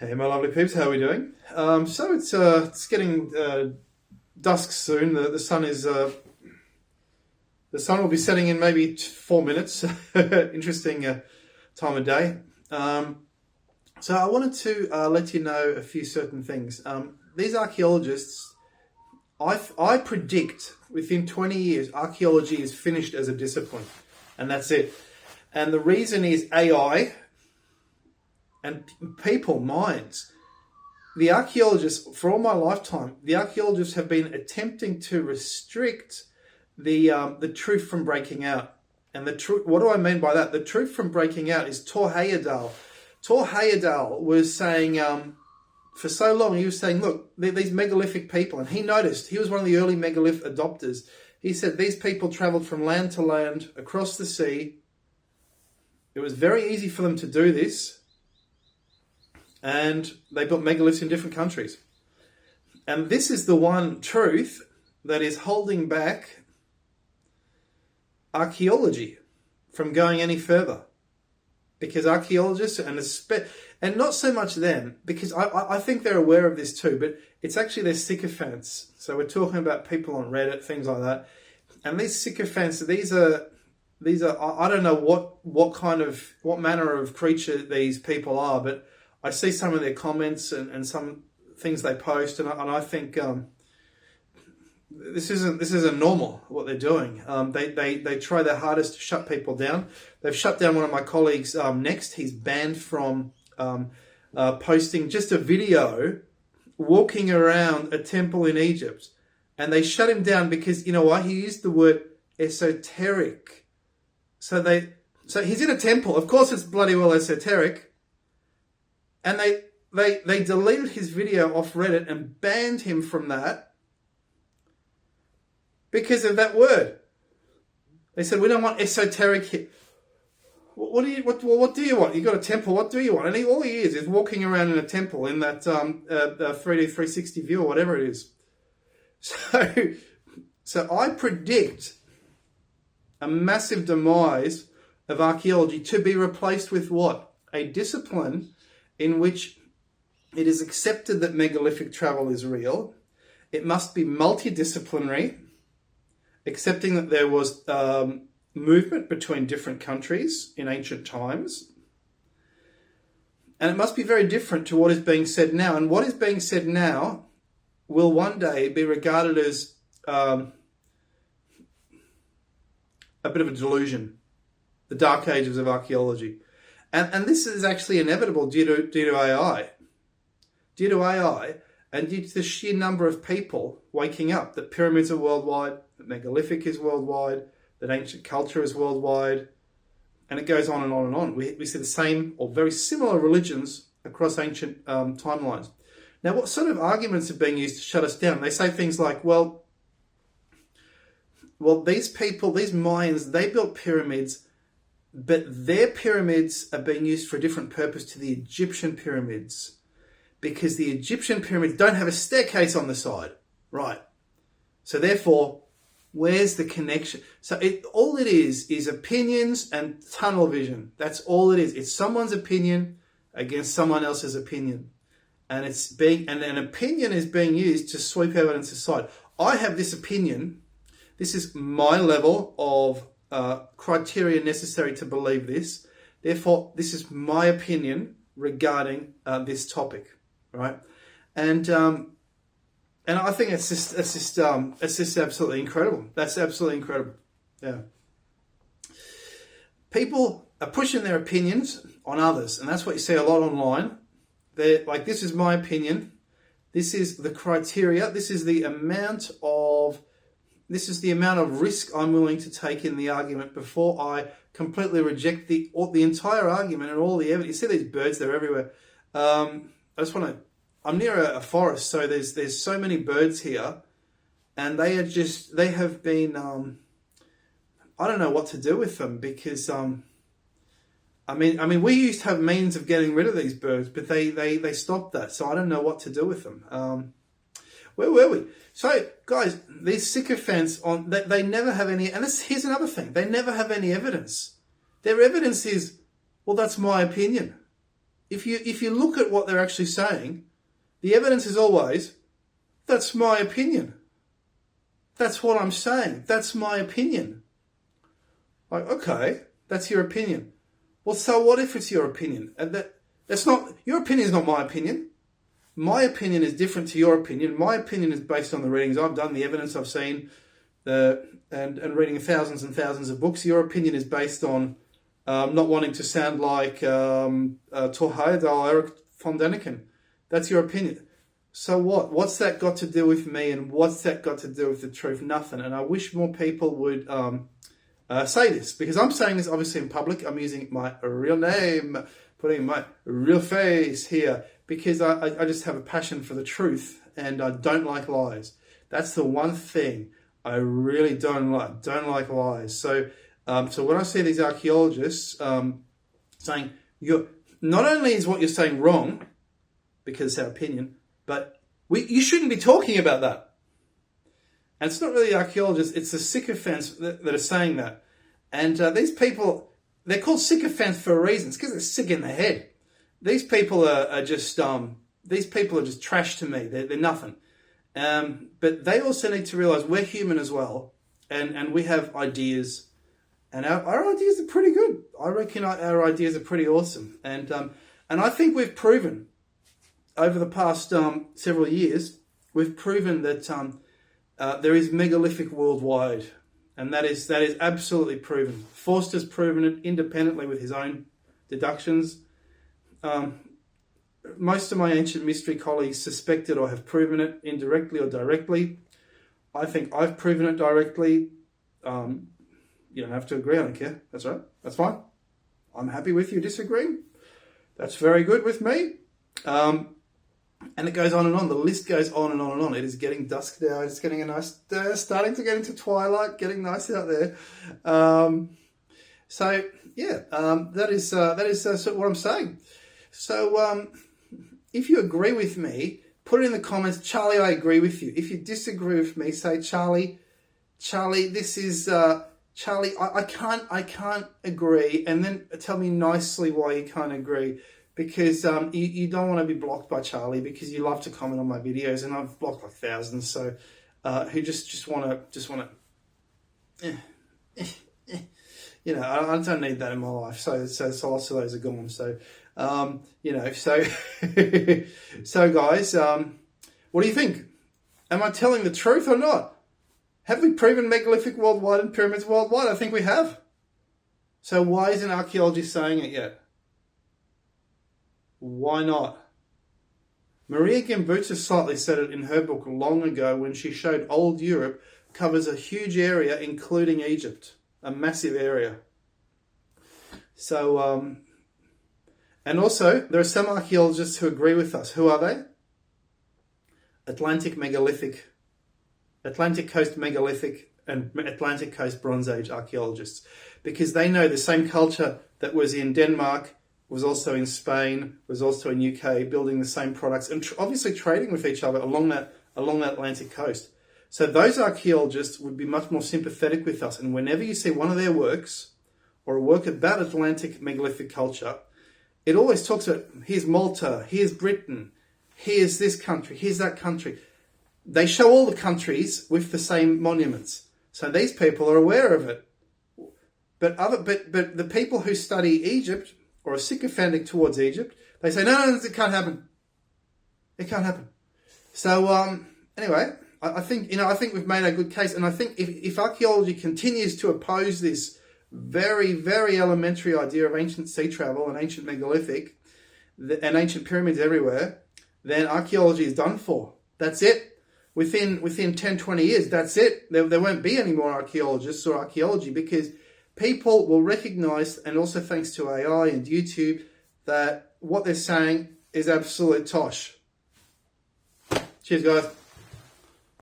Hey, my lovely peeps, how are we doing? It's getting dusk soon. The sun is the sun will be setting in maybe 4 minutes. Interesting time of day. So I wanted to let you know a few certain things. These archaeologists, I predict within 20 years, archaeology is finished as a discipline, and that's it. And the reason is AI and people, minds. The archaeologists, for all my lifetime, the archaeologists have been attempting to restrict the truth from breaking out. And the truth, what do I mean by that? The truth from breaking out is Thor Heyerdahl. Thor Heyerdahl was saying, for so long, he was saying, look, these megalithic people, and he noticed, he was one of the early megalith adopters. He said these people traveled from land to land, across the sea. It was very easy for them to do this. And they built megaliths in different countries. And this is the one truth that is holding back archaeology from going any further. Because archaeologists, and not so much them, because I think they're aware of this too, but it's actually their sycophants. So we're talking about people on Reddit, things like that. And these sycophants, these are I don't know what manner of creature these people are, but I see some of their comments and some things they post, and I think this isn't normal what they're doing. They try their hardest to shut people down. They've shut down one of my colleagues. Next, he's banned from posting just a video walking around a temple in Egypt, and they shut him down because you know why? He used the word esoteric. So he's in a temple. Of course, it's bloody well esoteric. And they deleted his video off Reddit and banned him from that because of that word. They said, we don't want esoteric here. What do you want? You got a temple, what do you want? And all he is walking around in a temple in that 3D 360 view or whatever it is. So I predict a massive demise of archaeology to be replaced with what? A discipline in which it is accepted that megalithic travel is real. It must be multidisciplinary, accepting that there was movement between different countries in ancient times. And it must be very different to what is being said now. And what is being said now will one day be regarded as a bit of a delusion, the dark ages of archaeology. And this is actually inevitable due to AI. Due to AI and due to the sheer number of people waking up that pyramids are worldwide, that megalithic is worldwide, that ancient culture is worldwide, and it goes on and on and on. We see the same or very similar religions across ancient timelines. Now, what sort of arguments are being used to shut us down? They say things like, well, these people, these Mayans, they built pyramids, but their pyramids are being used for a different purpose to the Egyptian pyramids because the Egyptian pyramids don't have a staircase on the side. Right. So therefore, where's the connection? So all it is opinions and tunnel vision. That's all it is. It's someone's opinion against someone else's opinion. And an opinion is being used to sweep evidence aside. I have this opinion. This is my level of criteria necessary to believe this. Therefore, this is my opinion regarding this topic, right? And I think it's just absolutely incredible. That's absolutely incredible. Yeah. People are pushing their opinions on others, and that's what you see a lot online. They're like, this is my opinion. This is the criteria. This is the amount of risk I'm willing to take in the argument before I completely reject the entire argument and all the evidence. You see these birds, they're everywhere. I'm near a forest, so there's so many birds here, and they have been, I don't know what to do with them because, I mean, we used to have means of getting rid of these birds, but they stopped that, so I don't know what to do with them. Where were we? So, guys, these sycophants, they never have any... And here's another thing. They never have any evidence. Their evidence is, well, that's my opinion. if you look at what they're actually saying, the evidence is always, that's my opinion. That's what I'm saying. That's my opinion. Like, okay, that's your opinion. Well, so what if it's your opinion? And that's not, your opinion is not my opinion. My opinion is different to your opinion. My opinion is based on the readings I've done, the evidence I've seen, and reading thousands and thousands of books. Your opinion is based on not wanting to sound like Thor Heyerdahl, Eric von Däniken. That's your opinion. So what? What's that got to do with me, and what's that got to do with the truth? Nothing. And I wish more people would say this, because I'm saying this obviously in public. I'm using my real name, putting my real face here, because I just have a passion for the truth, and I don't like lies. That's the one thing I really don't like lies. So when I see these archaeologists saying, not only is what you're saying wrong, because it's our opinion, but you shouldn't be talking about that. And it's not really archaeologists, it's the sycophants that are saying that. And these people, they're called sycophants for a reason. It's because they're sick in the head. These people are just trash to me. They're nothing. But they also need to realize we're human as well, and we have ideas, and our ideas are pretty good. I reckon our ideas are pretty awesome, and I think we've proven over the past several years, we've proven that there is megalithic worldwide, and that is absolutely proven. Forster's proven it independently with his own deductions. Most of my ancient mystery colleagues suspected or have proven it indirectly or directly. I think I've proven it directly. You don't have to agree, I don't care. That's right. That's fine. I'm happy with you disagreeing. That's very good with me. And it goes on and on. The list goes on and on and on. It is getting dusk now. It's getting a nice, starting to get into twilight, getting nice out there. That is sort of what I'm saying. So if you agree with me, put it in the comments. Charlie, I agree with you. If you disagree with me, say, Charlie, this is Charlie. I can't agree, and then tell me nicely why you can't agree. Because you don't want to be blocked by Charlie, because you love to comment on my videos, and I've blocked like thousands. So who just want to I don't need that in my life. So lots of those are gone. So so guys, what do you think? Am I telling the truth or not? Have we proven megalithic worldwide and pyramids worldwide? I think we have. So why isn't archaeology saying it yet? Why not? Maria Gimbutas slightly said it in her book long ago when she showed old Europe covers a huge area, including Egypt, a massive area. So, and also, there are some archaeologists who agree with us. Who are they? Atlantic Coast megalithic, and Atlantic Coast Bronze Age archaeologists, because they know the same culture that was in Denmark, was also in Spain, was also in UK, building the same products and obviously trading with each other along that Atlantic coast. So those archaeologists would be much more sympathetic with us. And whenever you see one of their works, or a work about Atlantic megalithic culture, it always talks about, here's Malta, here's Britain, here's this country, here's that country. They show all the countries with the same monuments. So these people are aware of it. But the people who study Egypt, or are sycophantic towards Egypt, they say, no, it can't happen. It can't happen. So anyway, I think we've made a good case, and I think if archaeology continues to oppose this very, very elementary idea of ancient sea travel and ancient megalithic and ancient pyramids everywhere, then archaeology is done for. That's it. Within 10, 20 years, that's it. There won't be any more archaeologists or archaeology, because people will recognize, and also thanks to AI and YouTube, that what they're saying is absolute tosh. Cheers, guys.